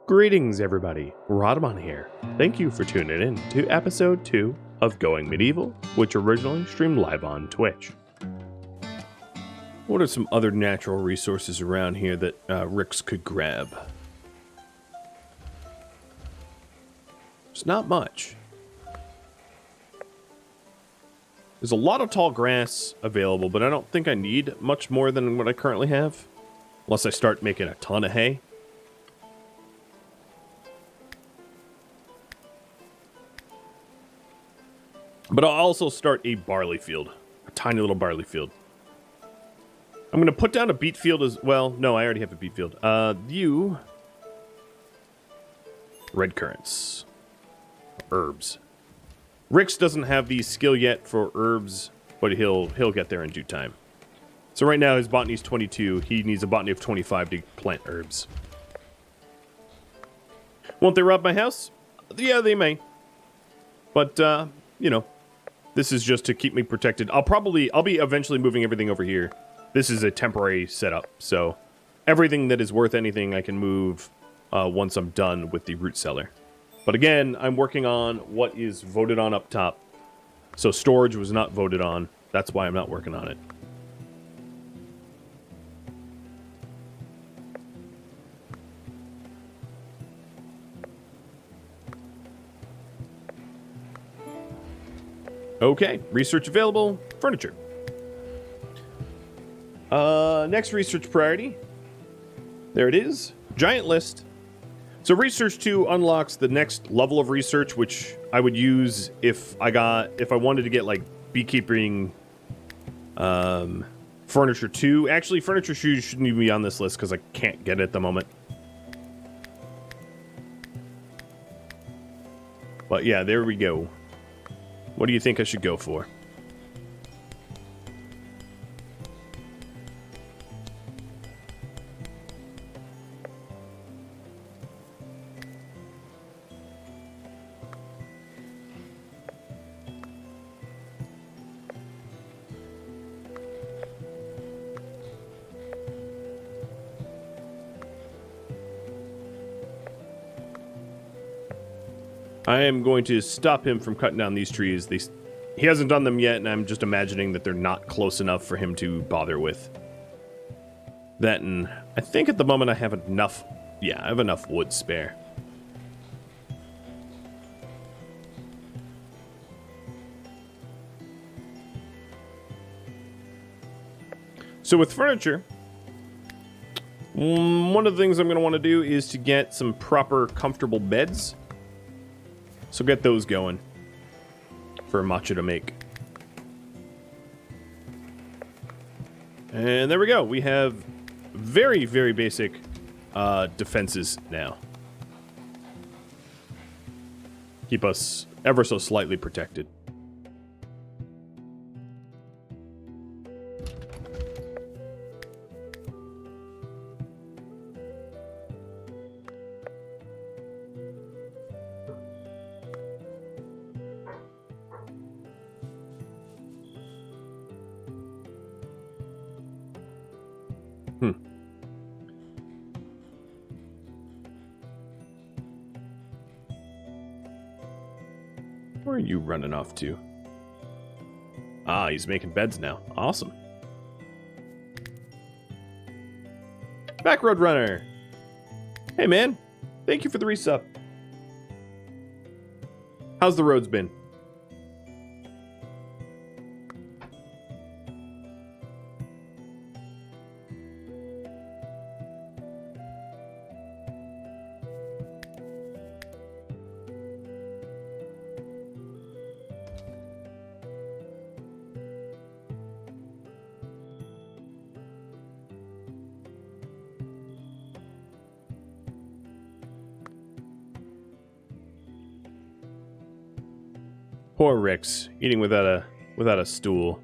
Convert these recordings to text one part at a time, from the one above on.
Greetings, everybody. Rhadamant here. Thank you for tuning in to episode 2 of Going Medieval, which originally streamed live on Twitch. What are some other natural resources around here that Rix could grab? It's not much. There's a lot of tall grass available, but I don't think I need much more than what I currently have. Unless I start making a ton of hay. But I'll also start a barley field. A tiny little barley field. I'm going to put down a beet field as well. No, I already have a beet field. Red currants. Herbs. Rix doesn't have the skill yet for herbs, but he'll get there in due time. So right now his botany's 22. He needs a botany of 25 to plant herbs. Won't they rob my house? Yeah, they may. But, you know, this is just to keep me protected. I'll be eventually moving everything over here. This is a temporary setup, so everything that is worth anything I can move once I'm done with the root cellar. But again, I'm working on what is voted on up top. So storage was not voted on. That's why I'm not working on it. Okay, research available, furniture. Next research priority. There it is, giant list. So research 2 unlocks the next level of research, which I would use if I wanted to get like beekeeping, furniture 2. Actually, furniture 2 shouldn't even be on this list because I can't get it at the moment. But yeah, there we go. What do you think I should go for? I am going to stop him from cutting down these trees. He hasn't done them yet, and I'm just imagining that they're not close enough for him to bother with. That, and I think at the moment I have enough. Yeah, I have enough wood spare. So with furniture, one of the things I'm going to want to do is to get some proper comfortable beds. So get those going for matcha to make. And there we go. We have very, very basic defenses now. Keep us ever so slightly protected. Where are you running off to? Ah, he's making beds now. Awesome. Backroad Runner. Hey, man. Thank you for the resub. How's the roads been? Poor Rix, eating without a stool.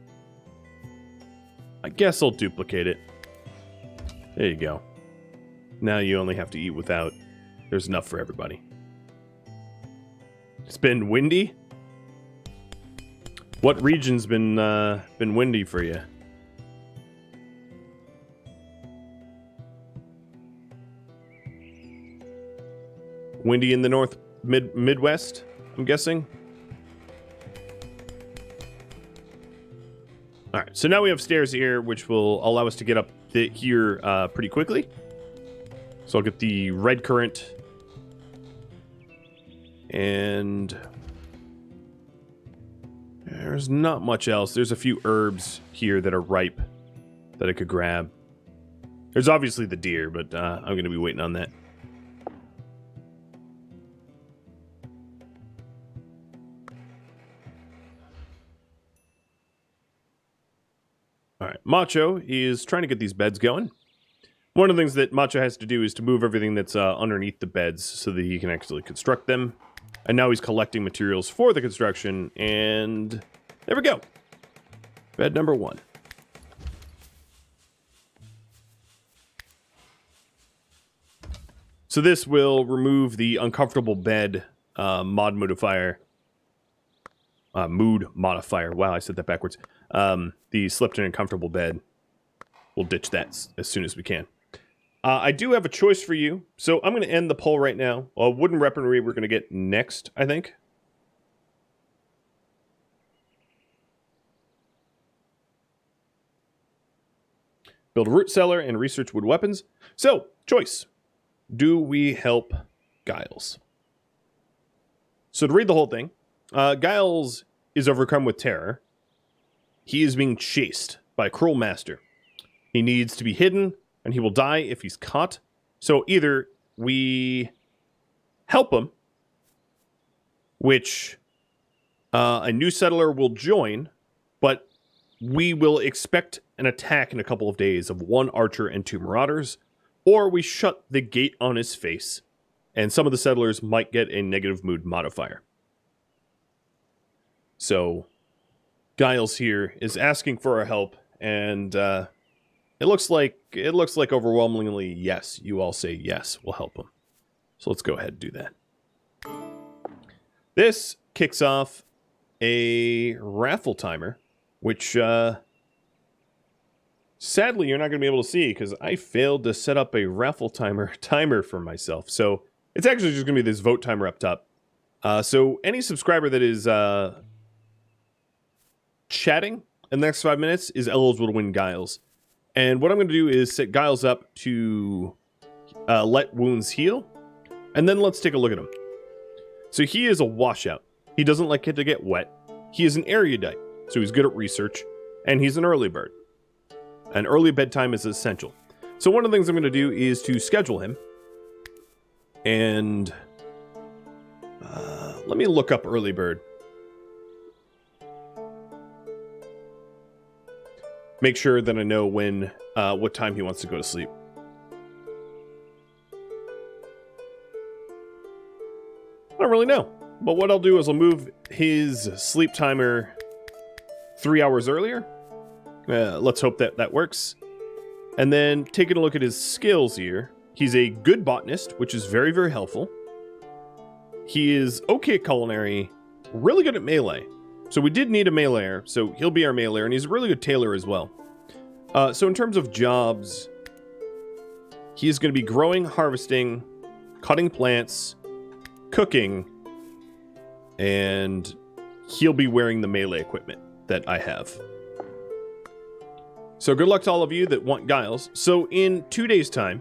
I guess I'll duplicate it. There you go. Now you only have to eat without. There's enough for everybody. It's been windy? What region's been windy for you? windy in the Midwest, I'm guessing. All right, so now we have stairs here, which will allow us to get up here pretty quickly. So I'll get the red currant. And there's not much else. There's a few herbs here that are ripe that I could grab. There's obviously the deer, but I'm going to be waiting on that. All right, Macho is trying to get these beds going. One of the things that Macho has to do is to move everything that's underneath the beds so that he can actually construct them. And now he's collecting materials for the construction, and there we go. Bed number 1. So this will remove the uncomfortable bed mood modifier. Wow, I said that backwards. The slept in uncomfortable bed. We'll ditch that as soon as we can. I do have a choice for you, so I'm going to end the poll right now. Wooden weaponry we're going to get next, I think. Build a root cellar and research wood weapons. So, choice. Do we help Giles? So to read the whole thing, Giles is overcome with terror. He is being chased by a cruel master. He needs to be hidden, and he will die if he's caught. So either we help him, which a new settler will join, but we will expect an attack in a couple of days of 1 archer and 2 marauders, or we shut the gate on his face, and some of the settlers might get a negative mood modifier. So Giles here is asking for our help, and it looks like overwhelmingly yes. You all say yes, we'll help him. So let's go ahead and do that. This kicks off a raffle timer, which sadly you're not going to be able to see because I failed to set up a raffle timer for myself. So it's actually just going to be this vote timer up top. So any subscriber that is chatting in the next 5 minutes is eligible to win Giles. And what I'm going to do is set Giles up to let wounds heal. And then let's take a look at him. So he is a washout. He doesn't like it to get wet. He is an erudite, so he's good at research. And he's an early bird. An early bedtime is essential. So one of the things I'm going to do is to schedule him. And let me look up early bird. Make sure that I know when, what time he wants to go to sleep. I don't really know. But what I'll do is I'll move his sleep timer 3 hours earlier. Let's hope that that works. And then taking a look at his skills here. He's a good botanist, which is very, very helpful. He is okay at culinary, really good at melee. So we did need a meleeer, so he'll be our meleeer, and he's a really good tailor as well. So in terms of jobs, he is going to be growing, harvesting, cutting plants, cooking, and he'll be wearing the melee equipment that I have. So good luck to all of you that want Giles. So in 2 days' time,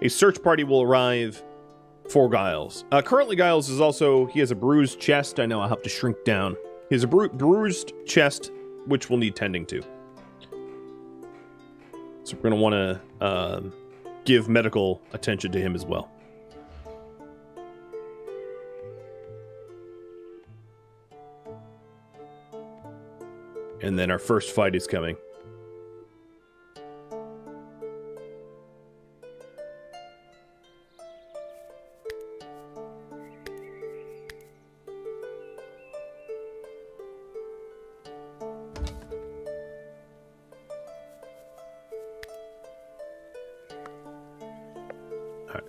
a search party will arrive for Giles. Currently, Giles is also, he has a bruised chest. I know I'll have to shrink down. He has a bruised chest, which will need tending to. So we're going to want to give medical attention to him as well. And then our first fight is coming.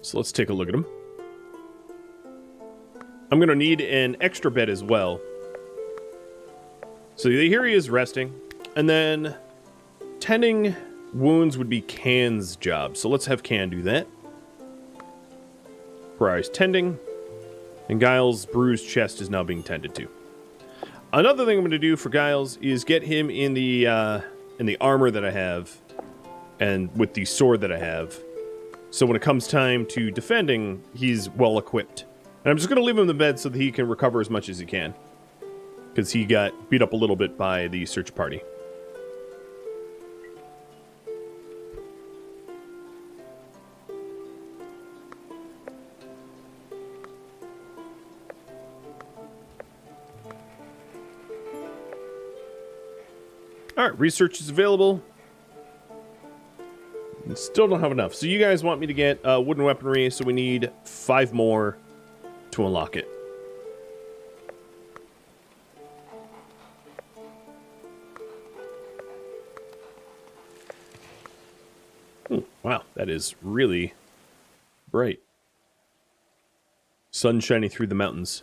So let's take a look at him. I'm going to need an extra bed as well. So here he is resting. And then tending wounds would be Can's job. So let's have Can do that. Priorities tending. And Giles' bruised chest is now being tended to. Another thing I'm going to do for Giles is get him in the armor that I have, and with the sword that I have. So when it comes time to defending, he's well equipped. And I'm just going to leave him in the bed so that he can recover as much as he can. Because he got beat up a little bit by the search party. Alright, research is available. Still don't have enough. So you guys want me to get wooden weaponry, so we need 5 more to unlock it. Wow, that is really bright. Sun shining through the mountains.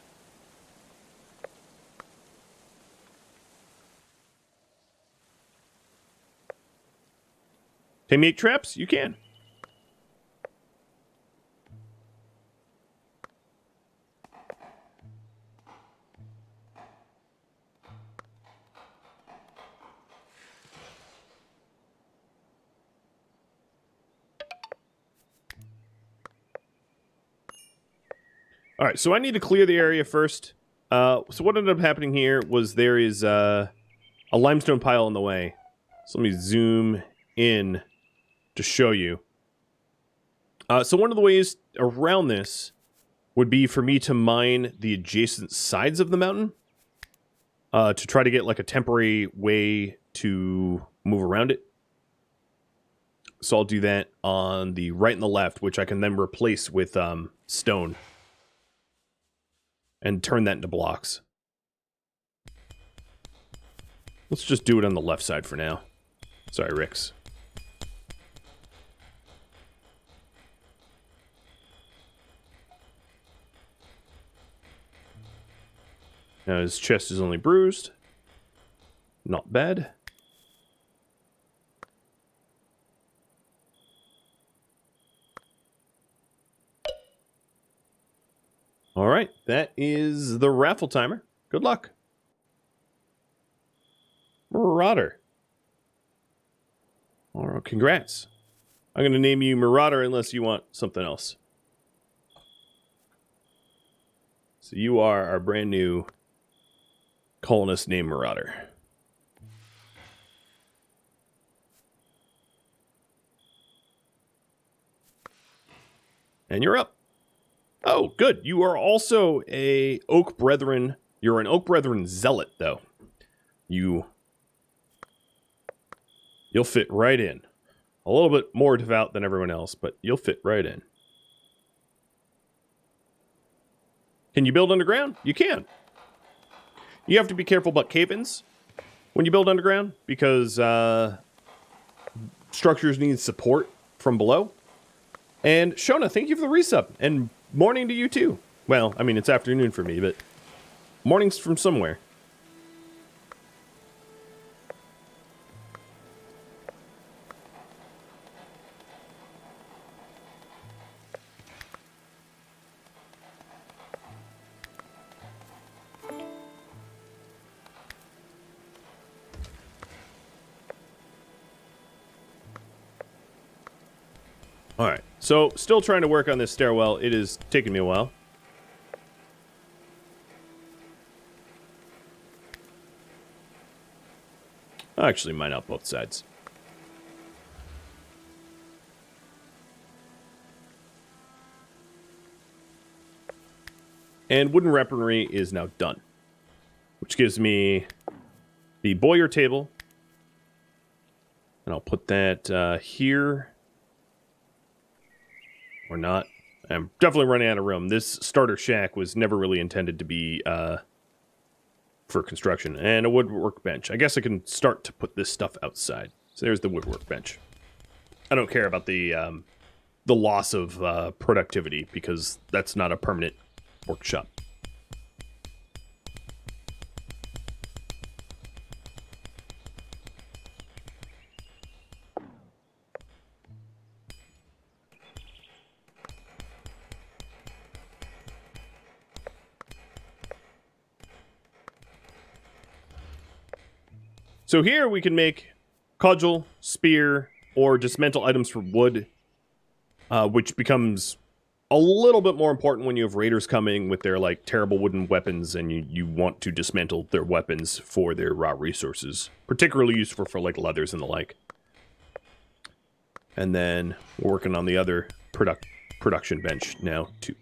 Can you make traps? You can. All right, so I need to clear the area first. So what ended up happening here was there is a limestone pile in the way. So let me zoom in to show you. So one of the ways around this would be for me to mine the adjacent sides of the mountain to try to get like a temporary way to move around it. So I'll do that on the right and the left, which I can then replace with stone and turn that into blocks. Let's just do it on the left side for now. Sorry, Rix. Now his chest is only bruised. Not bad. All right, that is the raffle timer. Good luck. Marauder. All right, congrats. I'm going to name you Marauder unless you want something else. So you are our brand new colonist named Marauder. And you're up. Oh, good. You are also a Oak Brethren. You're an Oak Brethren zealot, though. You'll fit right in. A little bit more devout than everyone else, but you'll fit right in. Can you build underground? You can. You have to be careful about cave-ins when you build underground, because structures need support from below. And Shona, thank you for the resub. And morning to you too. Well, I mean, it's afternoon for me, but morning's from somewhere. Alright, so still trying to work on this stairwell. It is taking me a while. I'll actually mine out both sides. And wooden weaponry is now done, which gives me the Boyer table. And I'll put that here. Or not. I'm definitely running out of room. This starter shack was never really intended to be for construction. And a wood workbench. I guess I can start to put this stuff outside. So there's the wood workbench. I don't care about the loss of productivity, because that's not a permanent workshop. So here we can make cudgel, spear, or dismantle items for wood, which becomes a little bit more important when you have raiders coming with their like terrible wooden weapons, and you want to dismantle their weapons for their raw resources, particularly useful for like leathers and the like. And then we're working on the other production bench now too.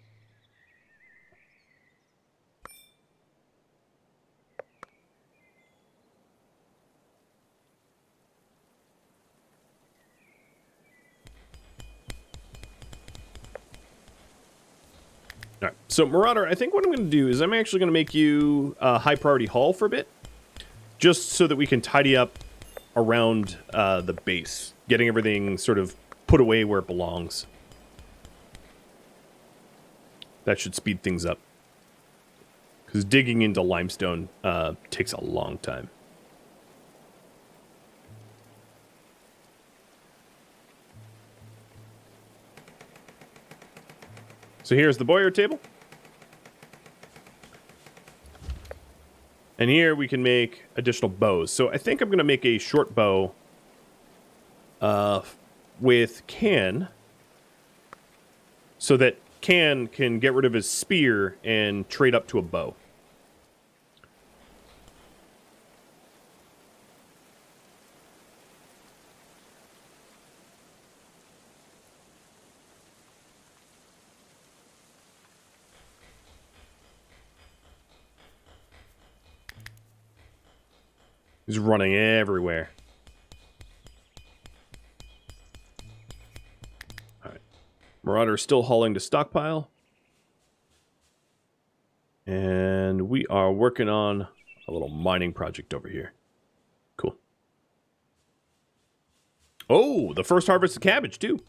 All right, so Marauder, I think what I'm going to do is I'm actually going to make you a high priority haul for a bit, just so that we can tidy up around the base, getting everything sort of put away where it belongs. That should speed things up, because digging into limestone takes a long time. So here's the boyer table. And here we can make additional bows. So I think I'm going to make a short bow with Can, so that Can get rid of his spear and trade up to a bow. He's running everywhere. Alright. Marauder still hauling to stockpile. And we are working on a little mining project over here. Cool. Oh, the first harvest of cabbage, too.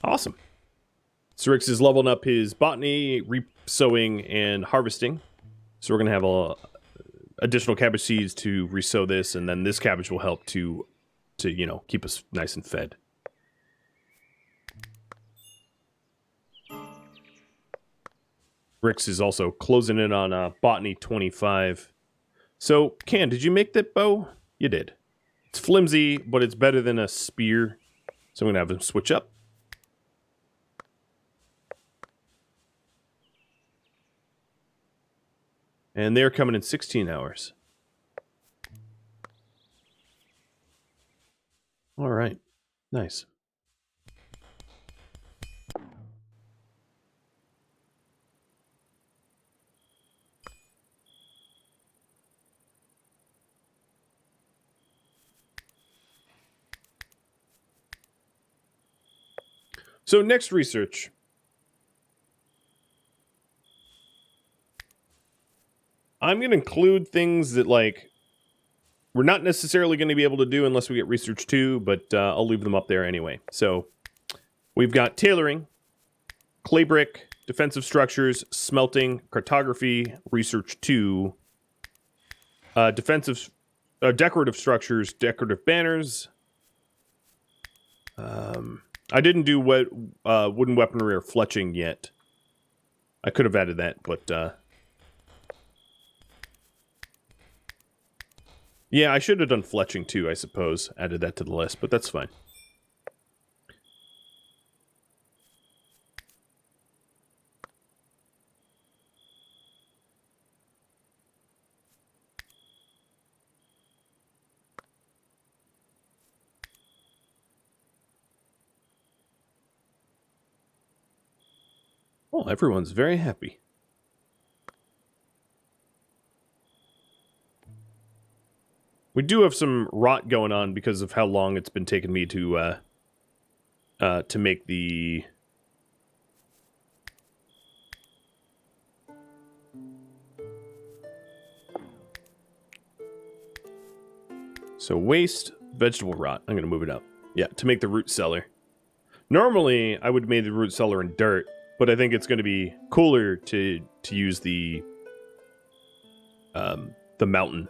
Awesome. Cyrix is leveling up his botany, re-sowing, and harvesting. So we're going to have a additional cabbage seeds to resow this, and then this cabbage will help to you know, keep us nice and fed. Rix is also closing in on botany 25. So, Can, did you make that bow? You did. It's flimsy, but it's better than a spear. So I'm going to have him switch up. And they're coming in 16 hours. All right. Nice. So next research. I'm going to include things that, like, we're not necessarily going to be able to do unless we get research 2, but I'll leave them up there anyway. So we've got tailoring, clay brick, defensive structures, smelting, cartography, research 2, defensive, decorative structures, decorative banners. I didn't do wooden weaponry or fletching yet. I could have added that, but yeah, I should have done fletching too, I suppose. Added that to the list, but that's fine. Oh, everyone's very happy. We do have some rot going on because of how long it's been taking me to make the... So waste, vegetable rot. I'm going to move it up. Yeah, to make the root cellar. Normally, I would have made the root cellar in dirt, but I think it's going to be cooler to use the mountain.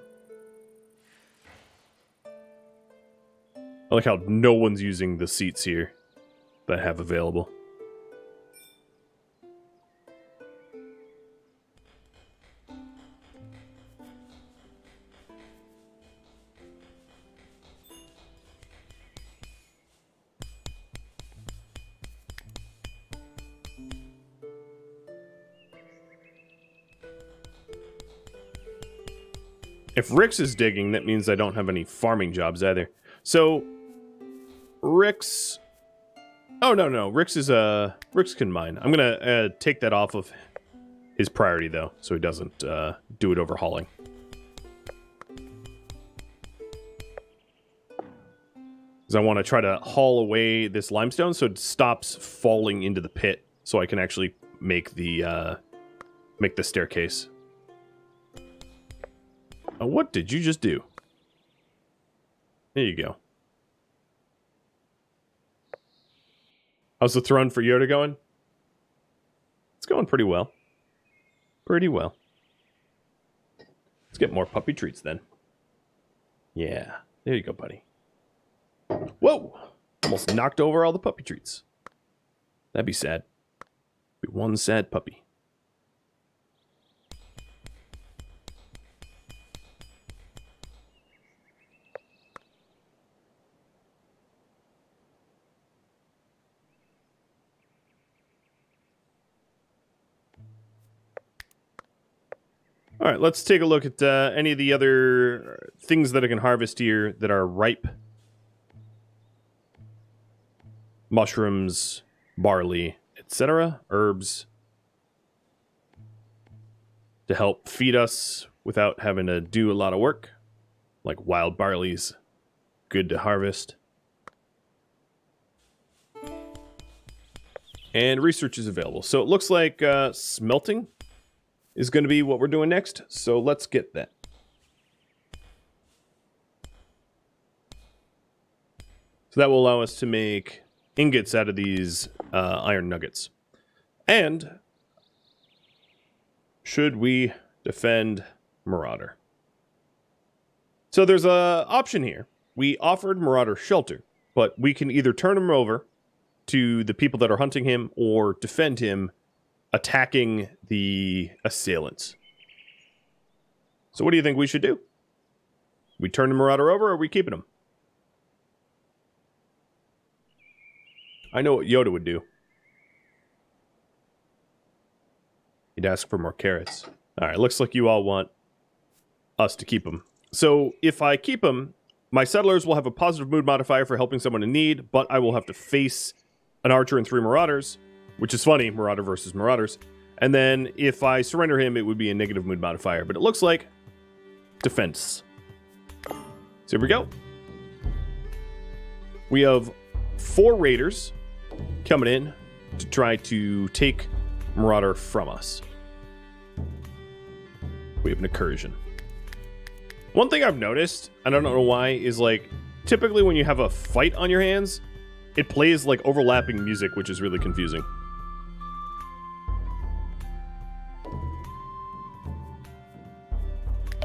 I like how no one's using the seats here that I have available. If Rick's is digging, that means I don't have any farming jobs either. So, Rick's... Oh, no. Rick's can mine. I'm going to take that off of his priority, though, so he doesn't do it overhauling. Because I want to try to haul away this limestone so it stops falling into the pit, so I can actually make the staircase. Oh, what did you just do? There you go. How's the throne for Yoda going? It's going pretty well. Pretty well. Let's get more puppy treats then. Yeah, there you go, buddy. Whoa! Almost knocked over all the puppy treats. That'd be sad. Be one sad puppy. All right, let's take a look at any of the other things that I can harvest here that are ripe. Mushrooms, barley, etc. Herbs. To help feed us without having to do a lot of work. Like wild barley's good to harvest. And research is available. So it looks like smelting is going to be what we're doing next. So let's get that. So that will allow us to make ingots out of these iron nuggets. And should we defend Marauder? So there's a option here. We offered Marauder shelter, but we can either turn him over to the people that are hunting him or defend him, attacking the assailants. So what do you think we should do? We turn the Marauder over, or are we keeping him? I know what Yoda would do. He'd ask for more carrots. Alright, looks like you all want us to keep him. So if I keep him, my settlers will have a positive mood modifier for helping someone in need, but I will have to face an archer and 3 marauders, which is funny, Marauder versus marauders. And then if I surrender him, it would be a negative mood modifier. But it looks like defense. So here we go. We have 4 raiders coming in to try to take Marauder from us. We have an incursion. One thing I've noticed, I don't know why, is like typically when you have a fight on your hands, it plays like overlapping music, which is really confusing.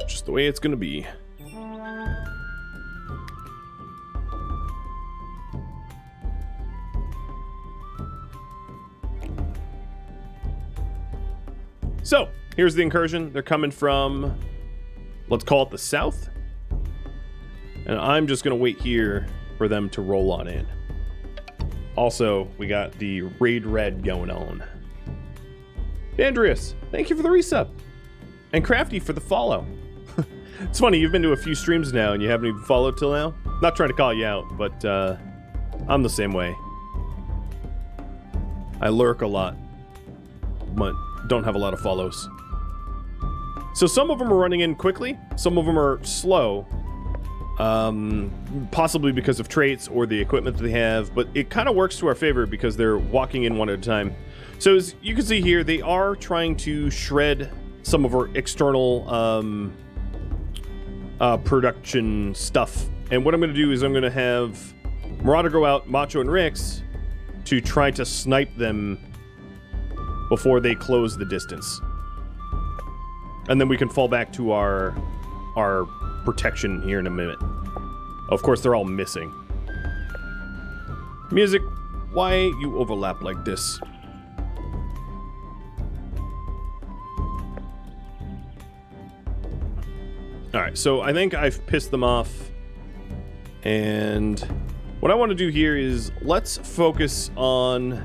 Just the way it's gonna be. So, here's the incursion. They're coming from, let's call it the south. And I'm just gonna wait here for them to roll on in. Also, we got the Raid Red going on. Dandrius, thank you for the resub. And Crafty for the follow. It's funny, you've been to a few streams now and you haven't even followed till now. Not trying to call you out, but I'm the same way. I lurk a lot, but don't have a lot of follows. So some of them are running in quickly, some of them are slow. Possibly because of traits or the equipment that they have, but it kind of works to our favor because they're walking in one at a time. So as you can see here, they are trying to shred some of our external production stuff. And what I'm going to do is I'm going to have Marauder go out, Macho and Rix, to try to snipe them before they close the distance. And then we can fall back to our protection here in a minute. Of course, they're all missing. Music, why you overlap like this? Alright, so I think I've pissed them off. And what I want to do here is let's focus on...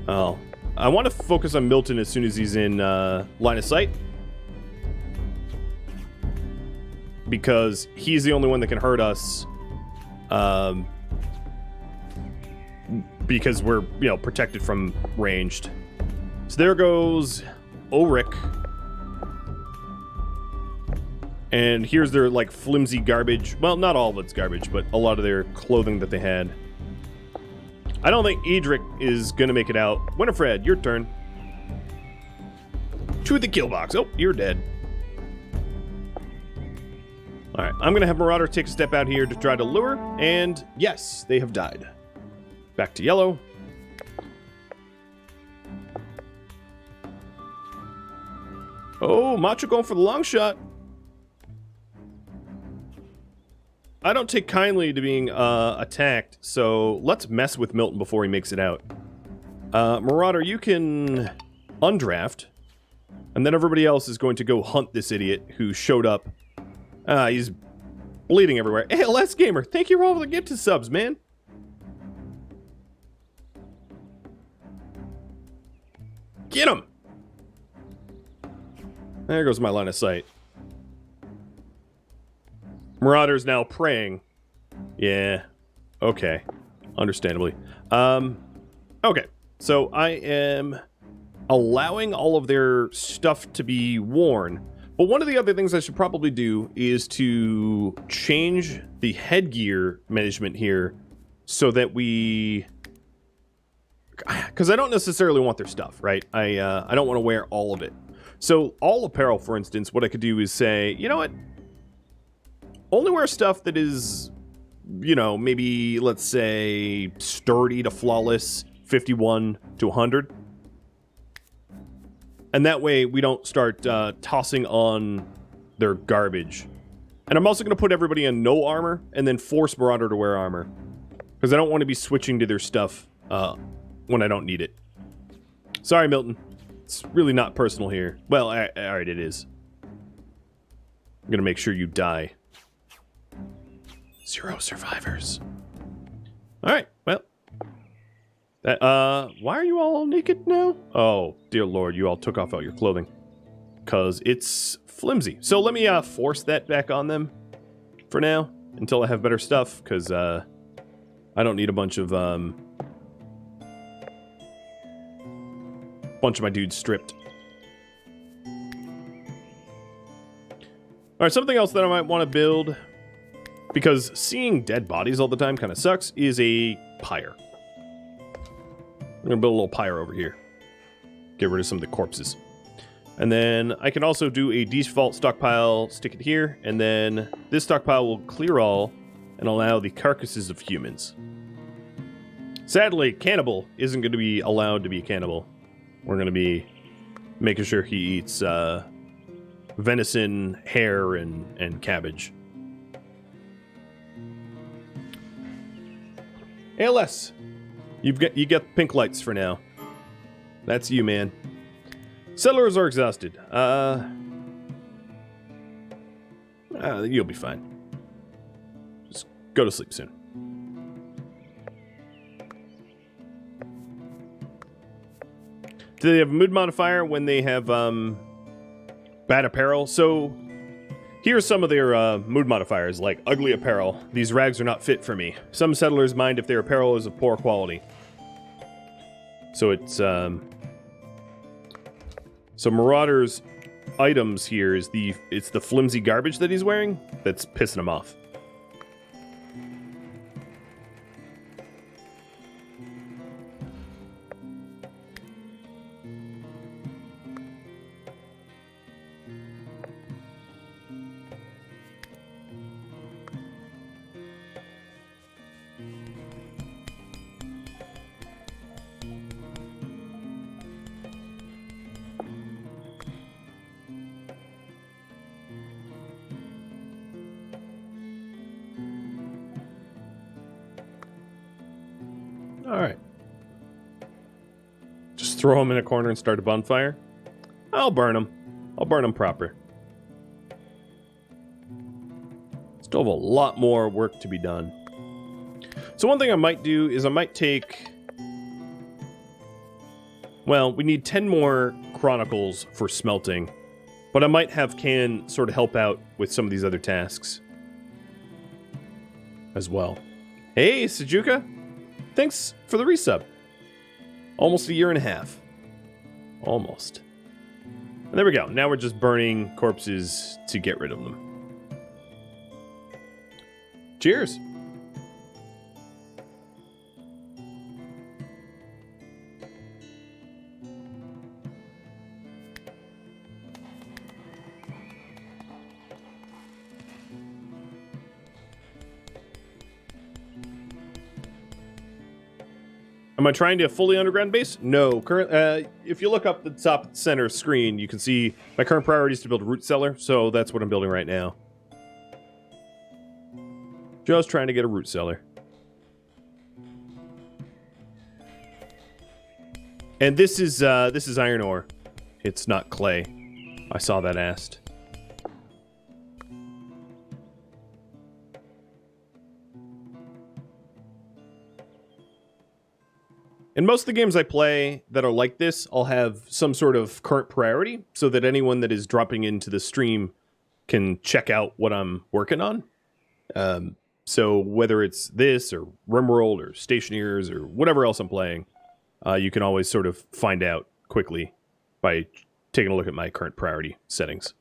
Oh, I want to focus on Milton as soon as he's in line of sight. because he's the only one that can hurt us. Because we're, protected from ranged. So there goes Ulrich. And here's their, flimsy garbage. Well, not all of it's garbage, but a lot of their clothing that they had. I don't think Edric is going to make it out. Winifred, your turn. To the kill box. Oh, you're dead. Alright, I'm going to have Marauder take a step out here to try to lure. And yes, they have died. Back to yellow. Oh, Macho going for the long shot. I don't take kindly to being attacked, so let's mess with Milton before he makes it out. Marauder, you can undraft, and then everybody else is going to go hunt this idiot who showed up. He's bleeding everywhere. ALS Gamer, thank you for all the gifted subs, man. Get him! There goes my line of sight. Marauder's now praying. Yeah. Okay. Understandably. Okay. So I am allowing all of their stuff to be worn. But one of the other things I should probably do is to change the headgear management here so that we... Because I don't necessarily want their stuff, right? I don't want to wear all of it. So all apparel, for instance, what I could do is say, you know what? Only wear stuff that is, maybe, let's say, sturdy to flawless, 51 to 100. And that way we don't start tossing on their garbage. And I'm also going to put everybody in no armor and then force Marauder to wear armor. Because I don't want to be switching to their stuff when I don't need it. Sorry, Milton. It's really not personal here. Well, alright, it is. I'm going to make sure you die. 0 survivors. Alright, well. Why are you all naked now? Oh, dear lord, you all took off all your clothing. Because it's flimsy. So let me force that back on them for now. Until I have better stuff. Because I don't need a bunch of my dudes stripped. Alright, something else that I might want to build, because seeing dead bodies all the time kind of sucks, is a pyre. I'm going to build a little pyre over here. Get rid of some of the corpses. And then I can also do a default stockpile, stick it here, and then this stockpile will clear all and allow the carcasses of humans. Sadly, cannibal isn't going to be allowed to be a cannibal. We're going to be making sure he eats venison, hare, and cabbage. ALS, you get pink lights for now. That's you, man. Settlers are exhausted. You'll be fine. Just go to sleep soon. Do they have a mood modifier when they have bad apparel? So here's some of their mood modifiers, like ugly apparel. These rags are not fit for me. Some settlers mind if their apparel is of poor quality. So it's so Marauder's items here is it's the flimsy garbage that he's wearing that's pissing him off. Alright. Just throw him in a corner and start a bonfire? I'll burn him. I'll burn him proper. Still have a lot more work to be done. So one thing I might do is I might take... Well, we need 10 more chronicles for smelting. But I might have Can sort of help out with some of these other tasks as well. Hey, Sajuka. Thanks for the resub. Almost a year and a half. Almost. And there we go. Now we're just burning corpses to get rid of them. Cheers. Am I trying to fully underground base? No. If you look up the top center screen, you can see my current priority is to build a root cellar, so that's what I'm building right now. Just trying to get a root cellar. And this is iron ore. It's not clay. I saw that asked. In most of the games I play that are like this, I'll have some sort of current priority so that anyone that is dropping into the stream can check out what I'm working on. So whether it's this or Rimworld or Stationeers or whatever else I'm playing, you can always sort of find out quickly by taking a look at my current priority settings.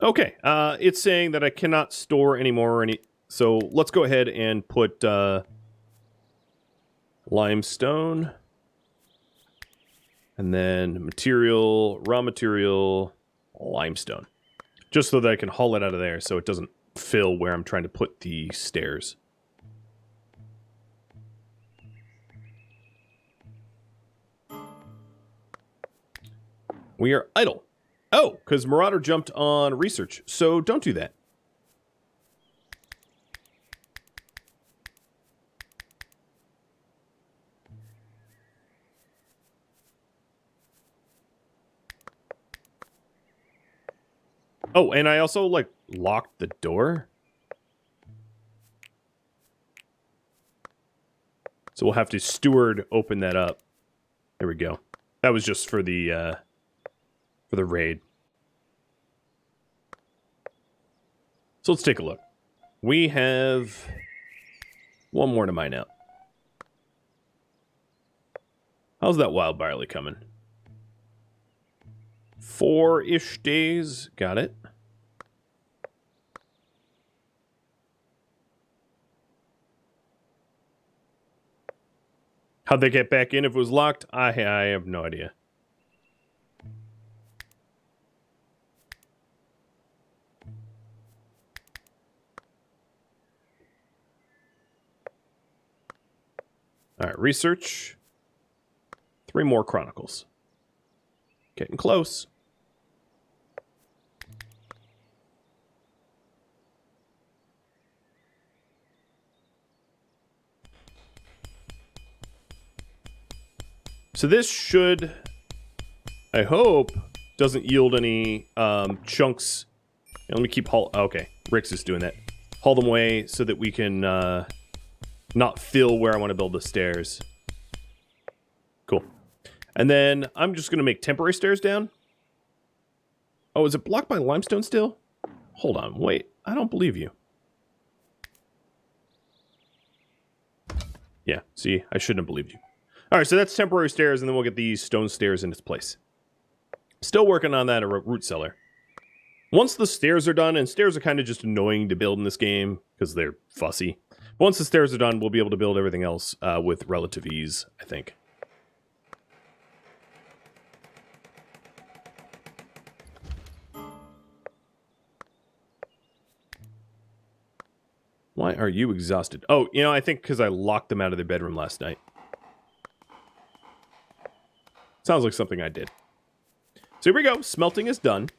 Okay, it's saying that I cannot store anymore so let's go ahead and put limestone, and then raw material, limestone, just so that I can haul it out of there so it doesn't fill where I'm trying to put the stairs. We are idle. Oh, because Marauder jumped on research, so don't do that. Oh, and I also, locked the door. So we'll have to steward open that up. There we go. That was just for the raid. So let's take a look. We have one more to mine out. How's that wild barley coming? 4-ish days. Got it. How'd they get back in if it was locked? I have no idea. Alright, research. 3 more chronicles. Getting close. So this should, I hope, doesn't yield any chunks. Let me keep okay, Rick's is doing that. Haul them away so that we can not fill where I want to build the stairs. Cool. And then I'm just going to make temporary stairs down. Oh, is it blocked by limestone still? Hold on, wait. I don't believe you. Yeah, see, I shouldn't have believed you. Alright, so that's temporary stairs, and then we'll get these stone stairs in its place. Still working on that root cellar. Once the stairs are done, and stairs are kind of just annoying to build in this game, because they're fussy. Once the stairs are done, we'll be able to build everything else with relative ease, I think. Why are you exhausted? Oh, I think because I locked them out of their bedroom last night. Sounds like something I did. So here we go. Smelting is done.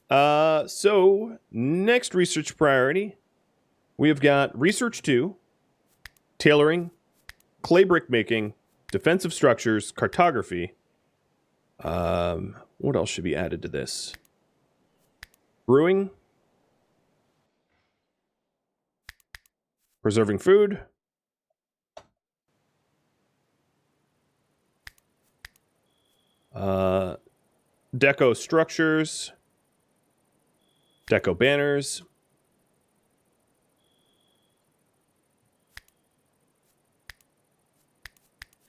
So next research priority, we have got research 2, tailoring, clay brick making, defensive structures, cartography. What else should be added to this? Brewing, preserving food, Deco structures. Deco banners.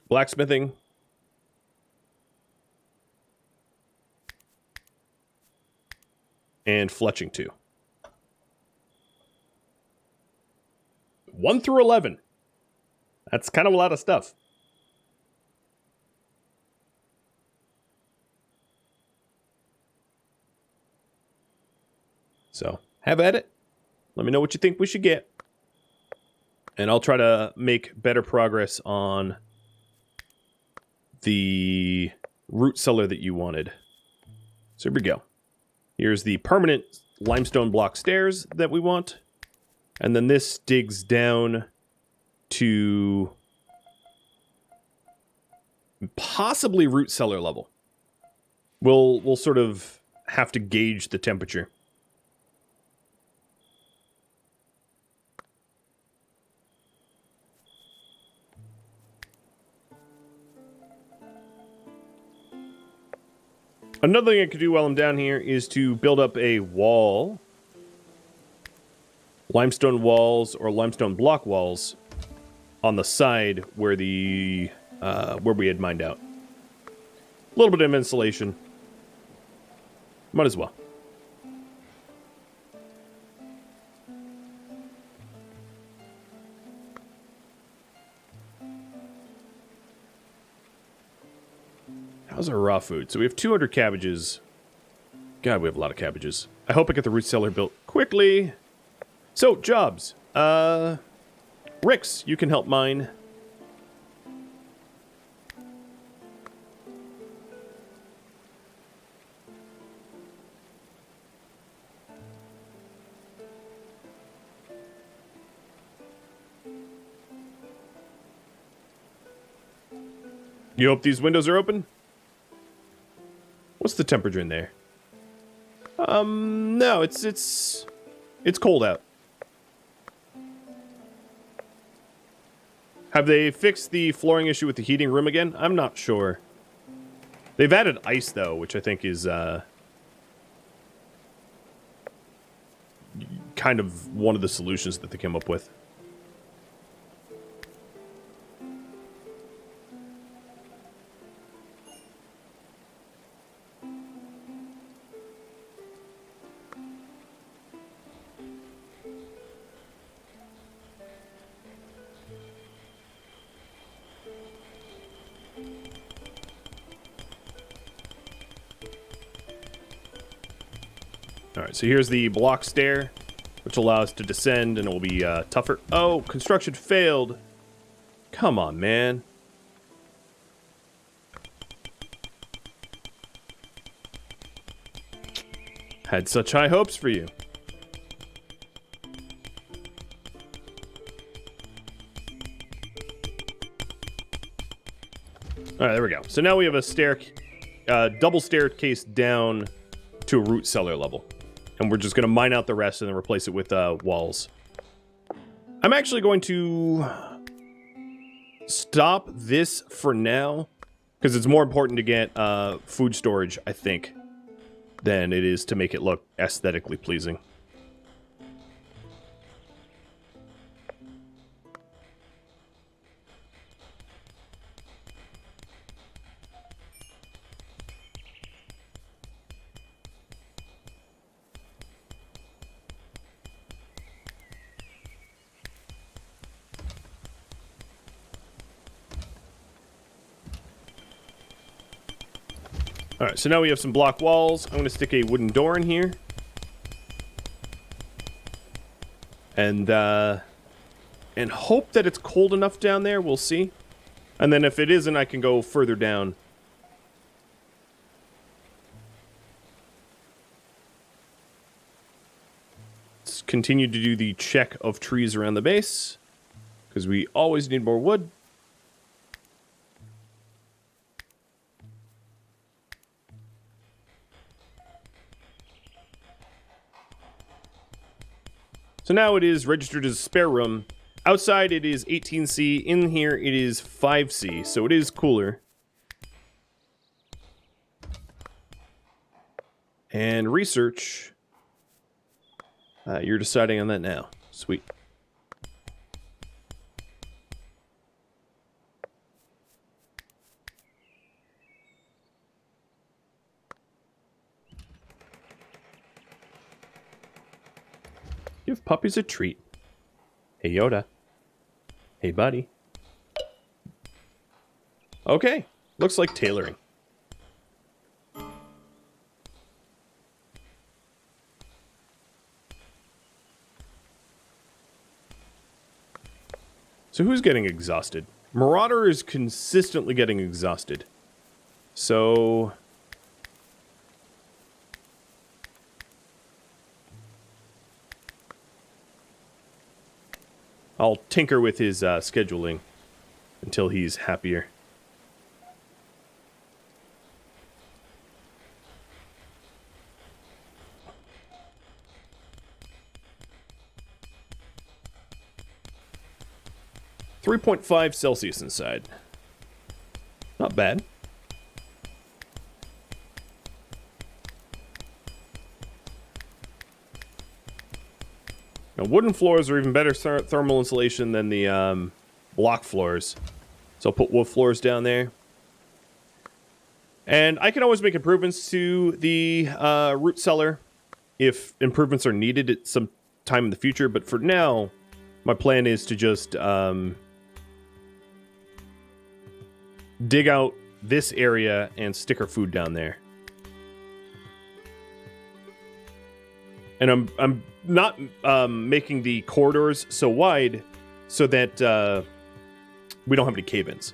Blacksmithing. And fletching 2. 1 through 11. That's kind of a lot of stuff. So, have at it. Let me know what you think we should get. And I'll try to make better progress on the root cellar that you wanted. So here we go. Here's the permanent limestone block stairs that we want. And then this digs down to possibly root cellar level. We'll sort of have to gauge the temperature. Another thing I could do while I'm down here is to build up a wall. Limestone walls or limestone block walls on the side where the where we had mined out. A little bit of insulation. Might as well. How's our raw food? So we have 200 cabbages. God, we have a lot of cabbages. I hope I get the root cellar built quickly. So, jobs. Ricks, you can help mine. You hope these windows are open? What's the temperature in there? No, it's cold out. Have they fixed the flooring issue with the heating room again? I'm not sure. They've added ice, though, which I think is, kind of one of the solutions that they came up with. Alright, so here's the block stair, which allows to descend, and it will be tougher. Oh, construction failed. Come on, man. Had such high hopes for you. Alright, there we go. So now we have a double staircase down to a root cellar level. And we're just going to mine out the rest and then replace it with walls. I'm actually going to stop this for now, because it's more important to get food storage, I think, than it is to make it look aesthetically pleasing. Alright, so now we have some block walls. I'm going to stick a wooden door in here. And hope that it's cold enough down there. We'll see. And then if it isn't, I can go further down. Let's continue to do the check of trees around the base, because we always need more wood. So now it is registered as a spare room. Outside it is 18C. In here it is 5C, so it is cooler. And research. You're deciding on that now. Sweet. Give puppies a treat. Hey, Yoda. Hey, buddy. Okay. Looks like tailoring. So who's getting exhausted? Marauder is consistently getting exhausted. So... I'll tinker with his scheduling until he's happier. .5 Celsius inside. Not bad. Now, wooden floors are even better thermal insulation than the block floors. So I'll put wood floors down there. And I can always make improvements to the root cellar if improvements are needed at some time in the future. But for now, my plan is to just dig out this area and stick our food down there. And I'm not making the corridors so wide so that we don't have any cave-ins.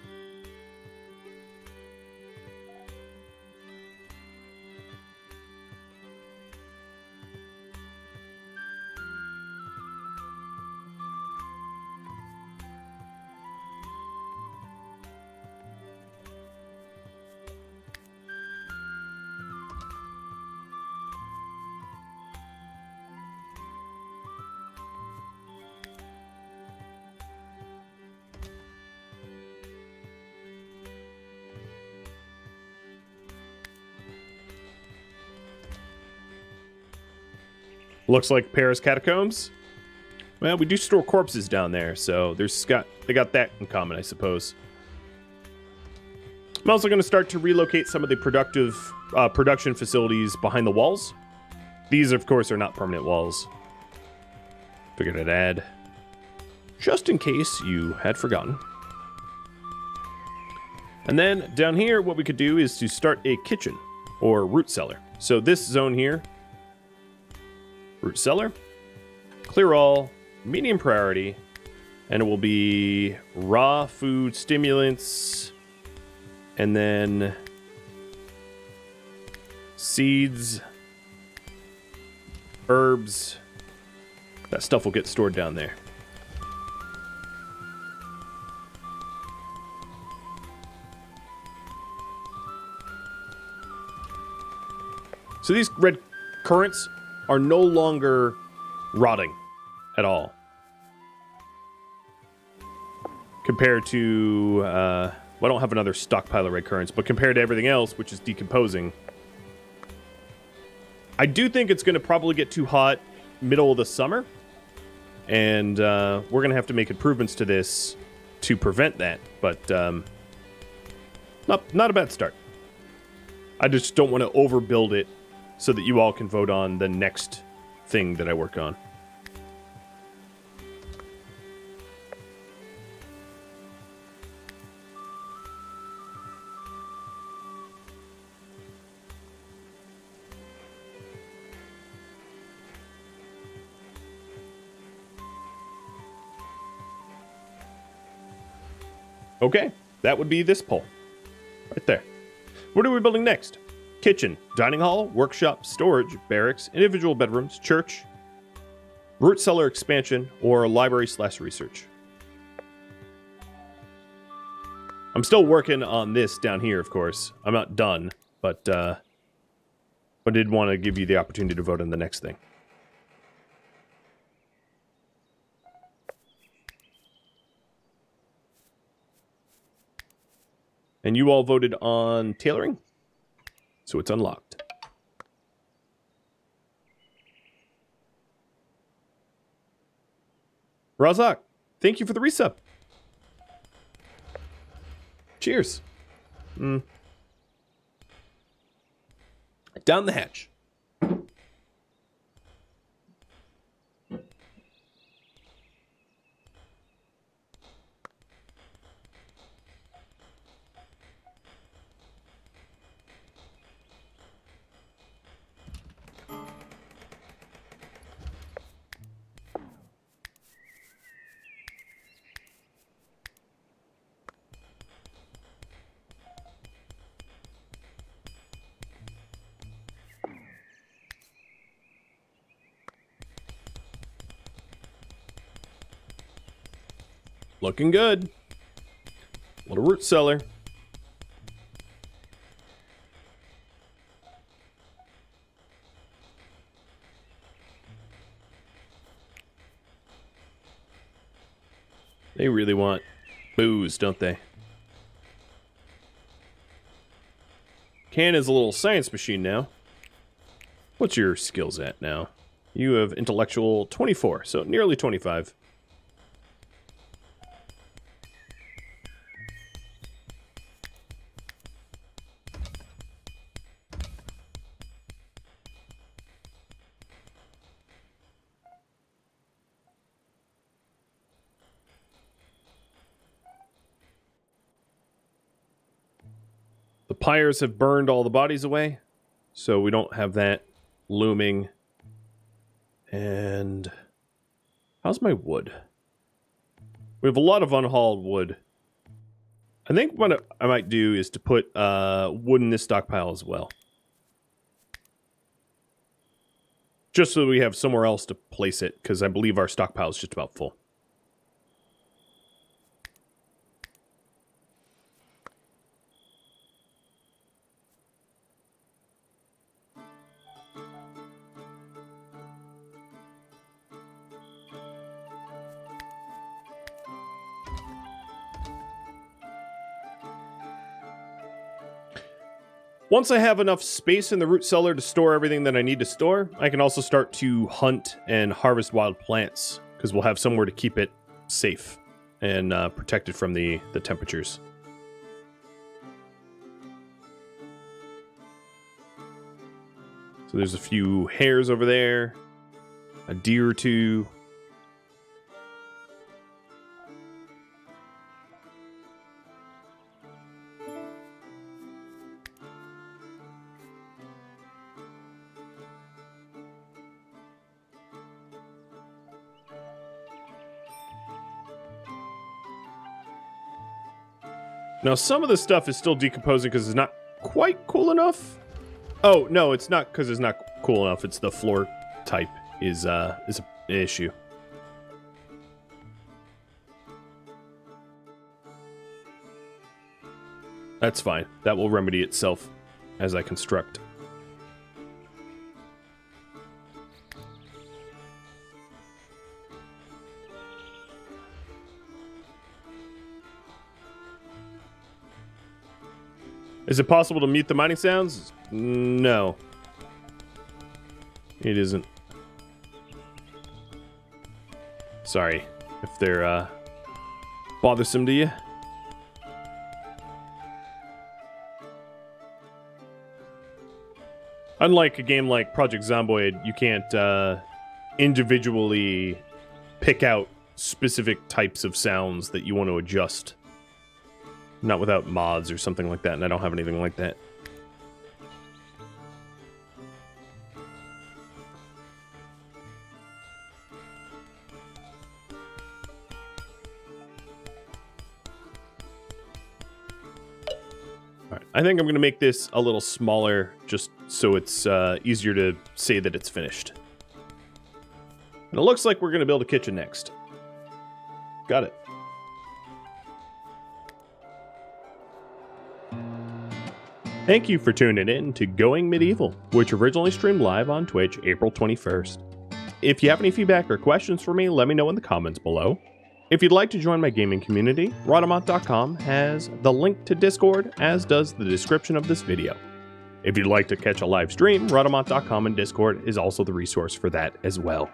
Looks like Paris Catacombs. Well, we do store corpses down there, so they got that in common, I suppose. I'm also going to start to relocate some of the production facilities behind the walls. These, of course, are not permanent walls. Figured I'd add, just in case you had forgotten. And then down here, what we could do is to start a kitchen or root cellar. So this zone here, root cellar, clear all, medium priority, and it will be raw food, stimulants, and then seeds, herbs. That stuff will get stored down there. So these red currants are no longer rotting at all. Compared to, well, I don't have another stockpile of red currants, but compared to everything else, which is decomposing, I do think it's going to probably get too hot middle of the summer, and we're going to have to make improvements to this to prevent that, but not a bad start. I just don't want to overbuild it so that you all can vote on the next thing that I work on. Okay, that would be this pole. Right there. What are we building next? Kitchen, dining hall, workshop, storage, barracks, individual bedrooms, church, root cellar expansion, or library/research. I'm still working on this down here, of course. I'm not done, but I did want to give you the opportunity to vote on the next thing. And you all voted on tailoring? So it's unlocked. Razak, thank you for the resub. Cheers. Down the hatch. Looking good. Little root cellar. They really want booze, don't they? Can is a little science machine now. What's your skills at now? You have intellectual 24, so nearly 25. The pyres have burned all the bodies away, so we don't have that looming. And how's my wood? We have a lot of unhauled wood. I think what I might do is to put wood in this stockpile as well. Just so we have somewhere else to place it, because I believe our stockpile is just about full. Once I have enough space in the root cellar to store everything that I need to store, I can also start to hunt and harvest wild plants, because we'll have somewhere to keep it safe and protected from the temperatures. So there's a few hares over there, a deer or two. Now, some of the stuff is still decomposing because it's not quite cool enough. Oh, no, it's not because it's not cool enough. It's the floor type is an issue. That's fine. That will remedy itself as I construct. Is it possible to mute the mining sounds? No. It isn't. Sorry if they're bothersome to you. Unlike a game like Project Zomboid, you can't individually pick out specific types of sounds that you want to adjust. Not without mods or something like that, and I don't have anything like that. Alright, I think I'm going to make this a little smaller, just so it's easier to say that it's finished. And it looks like we're going to build a kitchen next. Got it. Thank you for tuning in to Going Medieval, which originally streamed live on Twitch April 21st. If you have any feedback or questions for me, let me know in the comments below. If you'd like to join my gaming community, Rhadamant.com has the link to Discord, as does the description of this video. If you'd like to catch a live stream, Rhadamant.com and Discord is also the resource for that as well.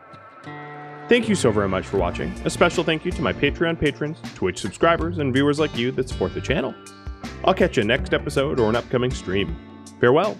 Thank you so very much for watching. A special thank you to my Patreon patrons, Twitch subscribers, and viewers like you that support the channel. I'll catch you next episode or an upcoming stream. Farewell.